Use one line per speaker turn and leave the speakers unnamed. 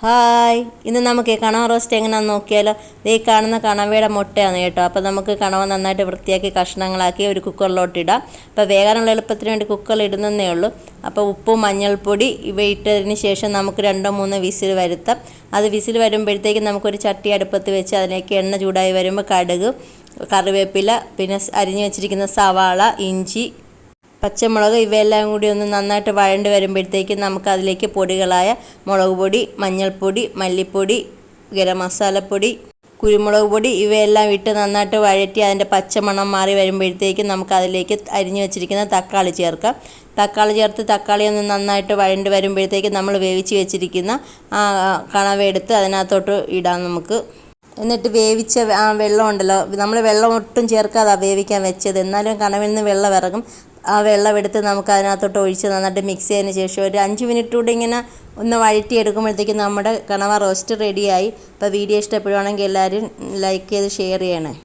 Hi, ഇന്ന് നമുക്ക് കണവ റോസ്റ്റ് എങ്ങനെയാണെന്ന് നോക്കിയാലോ. ഈ കാണുന്ന കണവയുടെ മുട്ടയാണ് കേട്ടോ. അപ്പോൾ നമുക്ക് കണവ നന്നായിട്ട് വൃത്തിയാക്കി കഷ്ണങ്ങളാക്കി ഒരു കുക്കറിലോട്ട് ഇടാം. അപ്പോൾ വേകാനുള്ള എളുപ്പത്തിന് വേണ്ടി കുക്കറിൽ ഇടുന്നതേ ഉള്ളൂ. അപ്പോൾ ഉപ്പും മഞ്ഞൾപ്പൊടി ഇവ ഇട്ടതിന് ശേഷം നമുക്ക് 2-3 വിസിൽ വരുത്താം. അത് വിസിൽ വരുമ്പോഴത്തേക്കും നമുക്കൊരു ചട്ടി അടുപ്പത്ത് വെച്ച് അതിലേക്ക് എണ്ണ ചൂടായി വരുമ്പോൾ കടുക്, കറിവേപ്പില, പിന്നെ അരിഞ്ഞു വെച്ചിരിക്കുന്ന സവാള, ഇഞ്ചി, പച്ചമുളക് ഇവയെല്ലാം കൂടി ഒന്ന് നന്നായിട്ട് വഴണ്ട് വരുമ്പോഴത്തേക്കും നമുക്ക് അതിലേക്ക് പൊടികളായ മുളക് പൊടി, മഞ്ഞൾപ്പൊടി, മല്ലിപ്പൊടി, ഗരം മസാലപ്പൊടി, കുരുമുളക് പൊടി ഇവയെല്ലാം ഇട്ട് നന്നായിട്ട് വഴറ്റി അതിൻ്റെ പച്ചമണം മാറി വരുമ്പോഴത്തേക്കും നമുക്ക് അതിലേക്ക് അരിഞ്ഞു വെച്ചിരിക്കുന്ന തക്കാളി ചേർക്കാം. തക്കാളി ചേർത്ത് തക്കാളി ഒന്ന് നന്നായിട്ട് വഴണ്ട് വരുമ്പോഴത്തേക്കും നമ്മൾ വേവിച്ച് വെച്ചിരിക്കുന്ന കണവ എടുത്ത് അതിനകത്തോട്ട് ഇടാം നമുക്ക്. എന്നിട്ട് വേവിച്ച വെള്ളം ഉണ്ടല്ലോ, നമ്മൾ വെള്ളം ഒട്ടും ചേർക്കാതെ വേവിക്കാൻ വെച്ചത്, എന്നാലും കണവിൽ നിന്ന് വെള്ളം ഇറങ്ങും. ആ വെള്ളം എടുത്ത് നമുക്ക് അതിനകത്തോട്ട് ഒഴിച്ച് നന്നായിട്ട് മിക്സ് ചെയ്തതിന് ശേഷം ഒരു 5 മിനിറ്റ് കൂടി ഇങ്ങനെ ഒന്ന് വഴറ്റി എടുക്കുമ്പോഴത്തേക്കും നമ്മുടെ കണവ റോസ്റ്റ് റെഡിയായി. അപ്പോൾ വീഡിയോ ഇഷ്ടപ്പെടുവാണെങ്കിൽ എല്ലാവരും ലൈക്ക് ചെയ്ത് ഷെയർ ചെയ്യണേ.